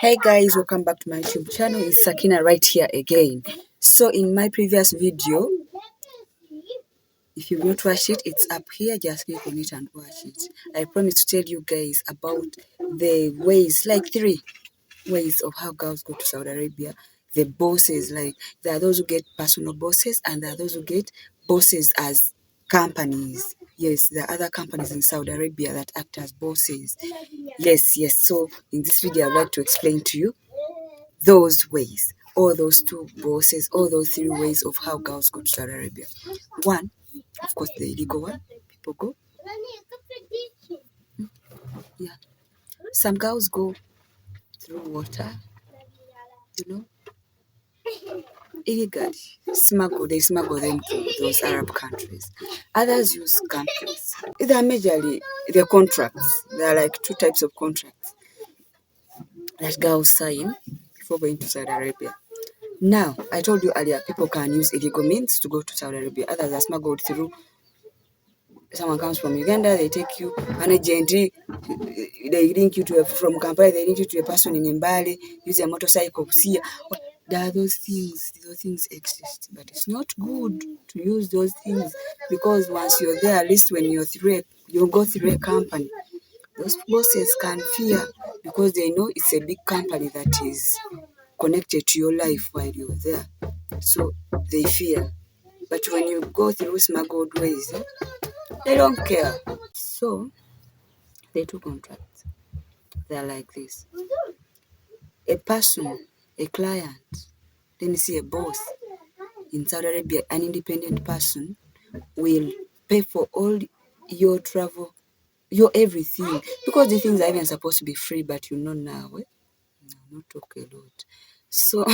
Hey guys, welcome back to my YouTube channel. It's Sakina right here again. So in my previous video, if you've not watched it, it's up here. Just click on it and watch it. I promise to tell you guys about the ways, like 3 ways of how girls go to Saudi Arabia. The bosses, like there are those who get personal bosses and there are those who get bosses as companies. Yes, there are other companies in Saudi Arabia that act as bosses. Yes. So in this video, I'd like to explain to you those ways, all those 2 bosses, all those 3 ways of how girls go to Saudi Arabia. One, of course, the illegal one. People go. Yeah. Some girls go through water, you know, illegally. They smuggle them to those Arab countries. Others use companies. They are majorly the contracts. There are like 2 types of contracts that girls sign before going to Saudi Arabia. Now, I told you earlier, people can use illegal means to go to Saudi Arabia. Others are smuggled through. Someone comes from Uganda, they take you, an agent, they link you to from Kampala, they link you to a person in Mbale, use a motorcycle, see. There are those things exist, but it's not good to use those things because once you're there, at least when you go through a company, those bosses can fear because they know it's a big company that is connected to your life while you're there. So they fear. But when you go through smuggled ways, they don't care. So they 2 contracts. They're like this. A person, a client, let me see a boss in Saudi Arabia, an independent person will pay for all your travel, your everything. Because the things are even supposed to be free, but you know now. No, not talk a lot. So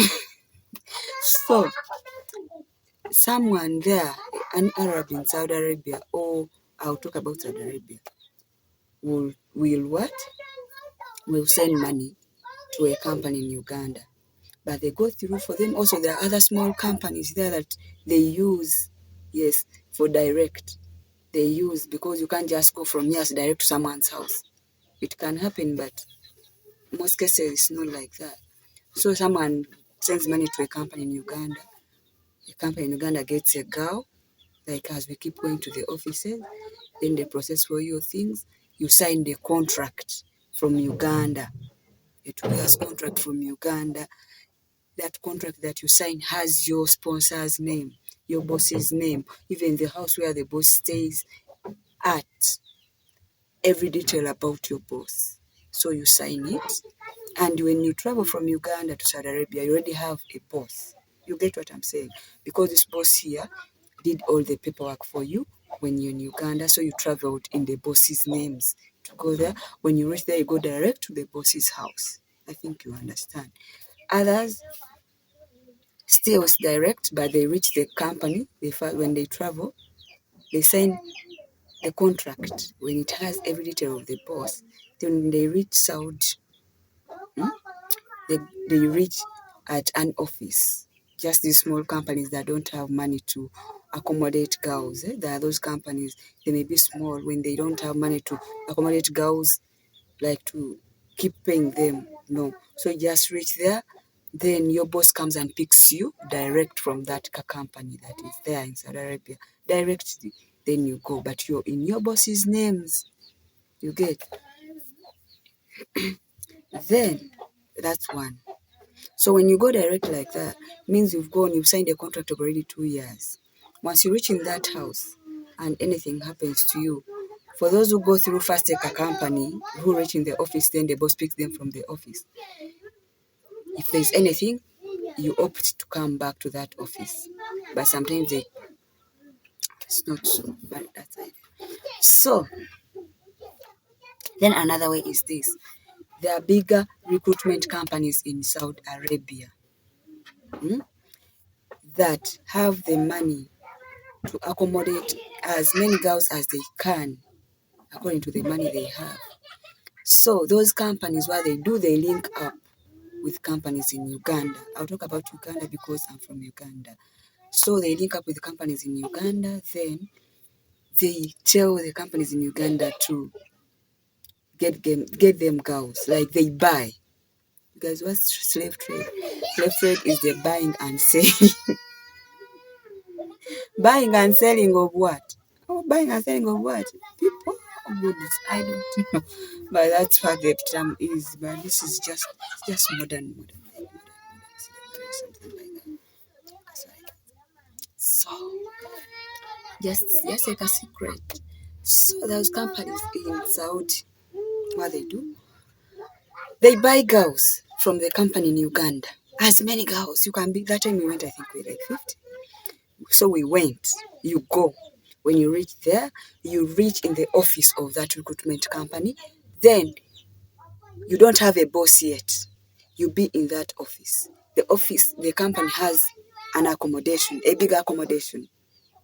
someone there, an Arab in Saudi Arabia, or I'll talk about Saudi Arabia, will what? Will send money to a company in Uganda. But they go through for them. Also, there are other small companies there that they use, yes, for direct. They use because you can't just go from here direct to someone's house. It can happen, but most cases it's not like that. So someone sends money to a company in Uganda. The company in Uganda gets a girl, like as we keep going to the offices, then they process for your things. You sign the contract from Uganda. A 2 years contract from Uganda. That contract that you sign has your sponsor's name, your boss's name, even the house where the boss stays at, every detail about your boss. So you sign it. And when you travel from Uganda to Saudi Arabia, you already have a boss. You get what I'm saying? Because this boss here did all the paperwork for you when you're in Uganda. So you traveled in the boss's names to go there. When you reach there, you go direct to the boss's house. I think you understand. Others still it's direct, but they reach the company. When they travel, they sign a contract. When it has every detail of the boss, then they reach Saudi. They reach at an office. Just these small companies that don't have money to accommodate girls. There are those companies, they may be small when they don't have money to accommodate girls, like to keep paying them. No. So you just reach there, then your boss comes and picks you direct from that company that is there in Saudi Arabia. Directly, then you go. But you're in your boss's names. You get? Then, that's one. So when you go direct like that, means you've signed a contract of already 2 years. Once you reach in that house and anything happens to you, for those who go through first take a company, who reach in the office, then the boss picks them from the office. If there's anything, you opt to come back to that office. But sometimes it's not so, but that's it. So, then another way is this. There are bigger recruitment companies in Saudi Arabia that have the money to accommodate as many girls as they can, according to the money they have. So those companies, what they do, they link up with companies in Uganda. I'll talk about Uganda because I'm from Uganda. So they link up with companies in Uganda, then they tell the companies in Uganda to get them girls, like they buy. guys, what's slave trade? Slave trade is the buying and selling. Buying and selling of what? Oh, buying and selling of what? People? Oh, goodness, I don't know. But that's what the term is. But this is just modern slavery, something like that. That's what So, just like a secret. So those companies in Saudi, what they do, they buy girls from the company in Uganda. As many girls you can be. That time we went, I think we were like 50. So we went. You go. When you reach there, you reach in the office of that recruitment company. Then you don't have a boss yet. You be in that office. The company has an accommodation, a big accommodation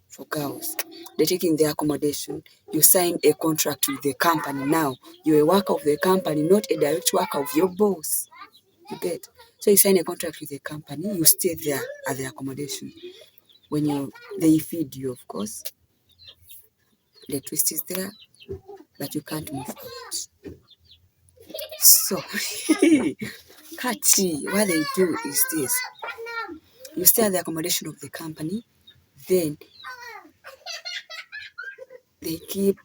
for girls. They take in the accommodation. You sign a contract with the company. Now you're a worker of the company, not a direct worker of your boss. You get? So you sign a contract with the company. You stay there at the accommodation. When they feed you, of course. The twist is there, but you can't move out. So, Kati, what they do is this. You stay at the accommodation of the company, then they keep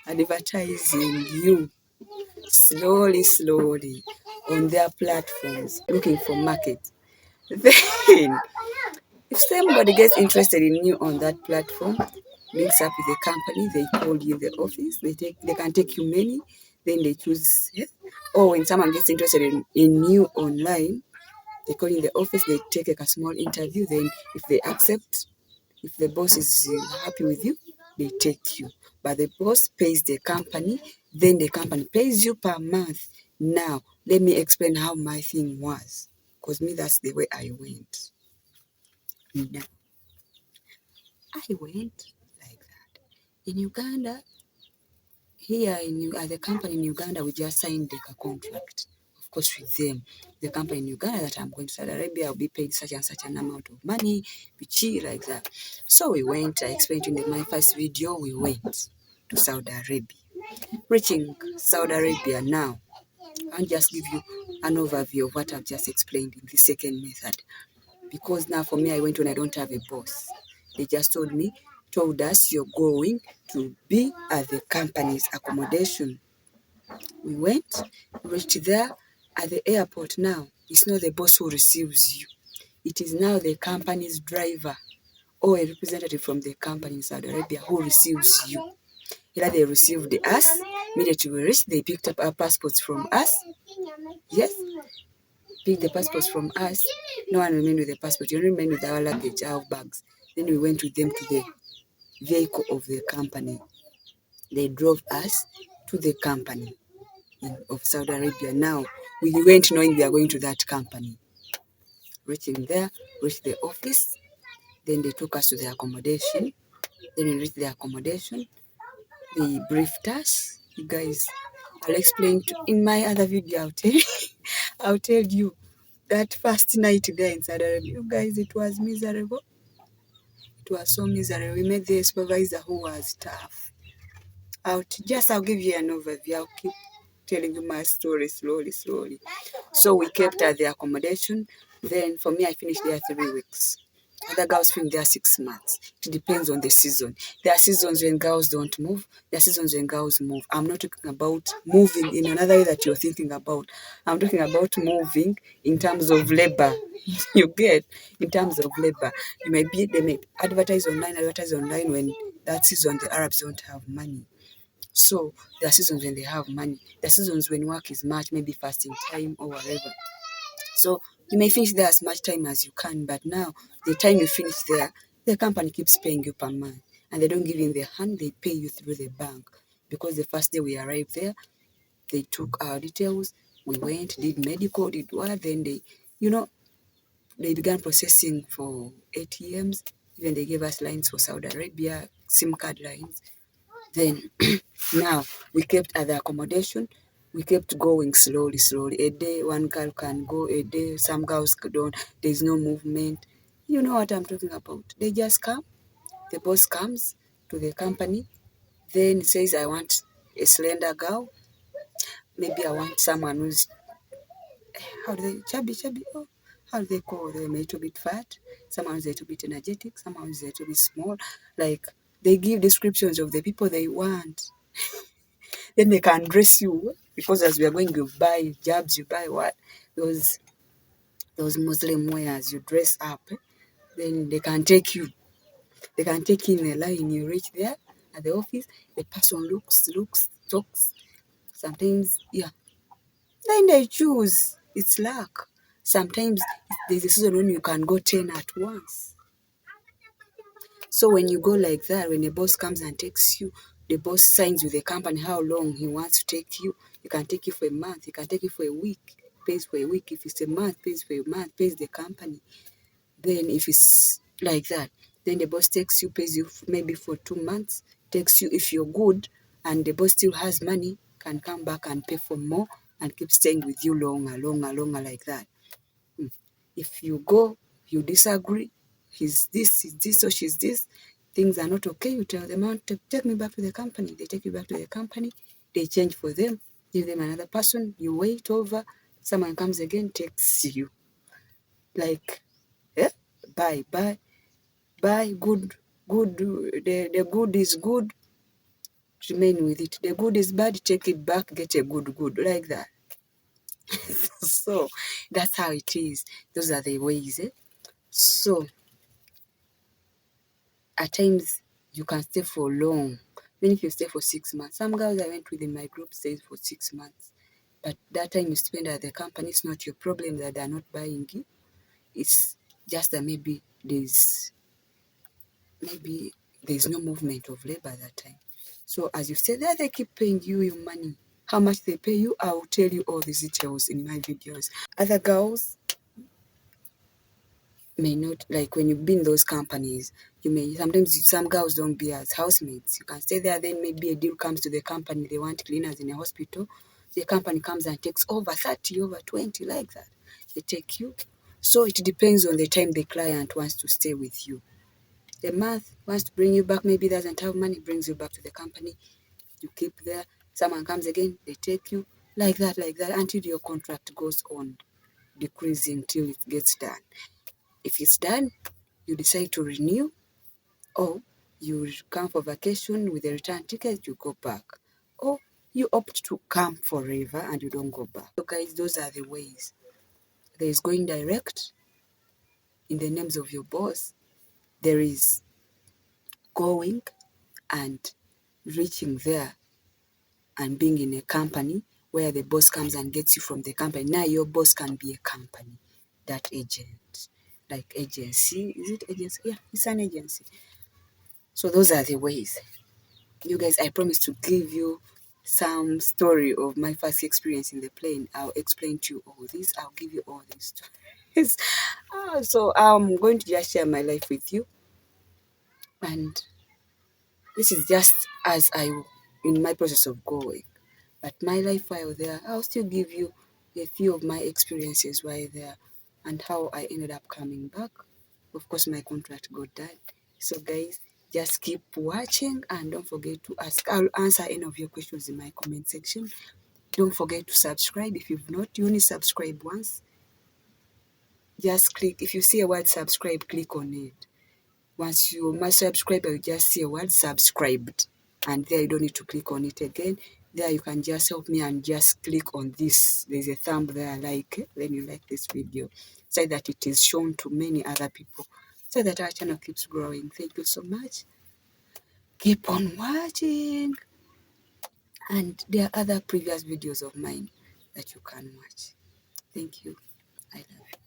advertising you slowly on their platforms, looking for market. Then, if somebody gets interested in you on that platform, links up with the company, they call you in the office, they can take you many, then they choose. Or when someone gets interested in you online, they call in the office, they take a small interview, then if they accept, if the boss is happy with you, they take you. But the boss pays the company, then the company pays you per month. Now, let me explain how my thing was. Because me, that's the way I went. Now, I went like that. In Uganda, at the company in Uganda, we just signed a contract. Of course, with them, the company in Uganda that I'm going to Saudi Arabia, I'll be paid such and such an amount of money, bichi, like that. So we went, I explained in my first video, we went to Saudi Arabia. Reaching Saudi Arabia now, I'll just give you an overview of what I've just explained in the second method. Because now for me, I went when I don't have a boss. They just told us you're going to be at the company's accommodation. We went, reached there at the airport now. It's not the boss who receives you. It is now the company's driver or a representative from the company in Saudi Arabia who receives you. Here they received us. Immediately we reached, they picked up our passports from us. Yes, picked the passports from us. No one remained with the passport. You remained with our luggage, our bags. Then we went with them to the vehicle of the company. They drove us to the company of Saudi Arabia. Now, we went knowing we are going to that company. Reaching there, reached the office. Then they took us to the accommodation. Then we reached the accommodation. They briefed us. You guys, I'll explain in my other video. I'll tell you that first night there in Saudi Arabia. You guys, it was miserable. It was so miserable. We met the supervisor who was tough. I'll give you an overview. I'll keep telling you my story slowly. So we kept at the accommodation. Then for me, I finished there 3 weeks. Other girls finish there 6 months. It depends on the season. There are seasons when girls don't move. There are seasons when girls move. I'm not talking about moving in another way that you're thinking about. I'm talking about moving in terms of labor. You get? In terms of labor. They may advertise online when that season the Arabs don't have money. So there are seasons when they have money. There are seasons when work is much, maybe fasting time or whatever. So you may finish there as much time as you can, but now the time you finish there, the company keeps paying you per month. And they don't give you in the hand, they pay you through the bank. Because the first day we arrived there, they took our details, we went, did medical, did what, then they began processing for ATMs. Even they gave us lines for Saudi Arabia, SIM card lines. Then now we kept at the accommodation. We kept going slowly. A day one girl can go, a day some girls don't. There's no movement. You know what I'm talking about. They just come. The boss comes to the company, then says, I want a slender girl. Maybe I want someone who's how do they, chubby, oh, how do they call them? A little bit fat, someone's a little bit energetic, someone's a little bit small. Like, they give descriptions of the people they want. Then they can dress you, because as we are going, you buy jobs, you buy what? Those Muslim wears, you dress up. Then they can take you. They can take you in a line. You reach there at the office, the person looks, talks. Sometimes, yeah. Then they choose. It's luck. Sometimes there's a season when you can go 10 at once. So when you go like that, when the boss comes and takes you, the boss signs with the company how long he wants to take you. He can take you for a month. He can take you for a week. Pays for a week. If it's a month, pays for a month. Pays the company. Then if it's like that, then the boss takes you, pays you maybe for 2 months. Takes you, if you're good and the boss still has money, can come back and pay for more and keep staying with you longer like that. If you go, you disagree, he's this or she's this, things are not okay, you tell them, take me back to the company. They take you back to the company, they change for them, give them another person, you wait over, someone comes again, takes you. Like, bye, good, the good is good, remain with it. The good is bad, take it back, get a good, like that. So that's how it is. Those are the ways. So at times you can stay for long. Even if you stay for 6 months. Some girls I went with in my group stayed for 6 months. But that time you spend at the company, it's not your problem that they're not buying you. It's just that maybe there's no movement of labor that time. So as you stay there, they keep paying you your money. How much they pay you, I'll tell you all these details in my videos. Other girls may not, like when you've been in those companies, you may sometimes, some girls don't be as housemates. You can stay there, then maybe a deal comes to the company, they want cleaners in a hospital. The company comes and takes over 30, over 20, like that. They take you. So it depends on the time the client wants to stay with you. The month wants to bring you back, maybe doesn't have money, brings you back to the company. You keep there. Someone comes again, they take you, like that, until your contract goes on decreasing till it gets done. If it's done, you decide to renew, or you come for vacation with a return ticket, you go back, or you opt to come forever and you don't go back. So guys, those are the ways. There is going direct in the names of your boss. There is going and reaching there and being in a company where the boss comes and gets you from the company. Now your boss can be a company, that agent, like agency. Is it agency? Yeah, it's an agency. So those are the ways. You guys, I promise to give you some story of my first experience in the plane. I'll explain to you all this. I'll give you all these stories. So I'm going to just share my life with you. And this is just as in my process of going. But my life while there, I'll still give you a few of my experiences while there and how I ended up coming back. Of course, my contract got done. So guys, just keep watching and don't forget to ask. I'll answer any of your questions in my comment section. Don't forget to subscribe if you've not. You only subscribe once. Just click. If you see a word subscribe, click on it. Once you must subscribe, you just see a word subscribed. And there you don't need to click on it again. There you can just help me and just click on this. There's a thumb there, like, then you like this video. So that it is shown to many other people. So that our channel keeps growing. Thank you so much. Keep on watching. And there are other previous videos of mine that you can watch. Thank you. I love you.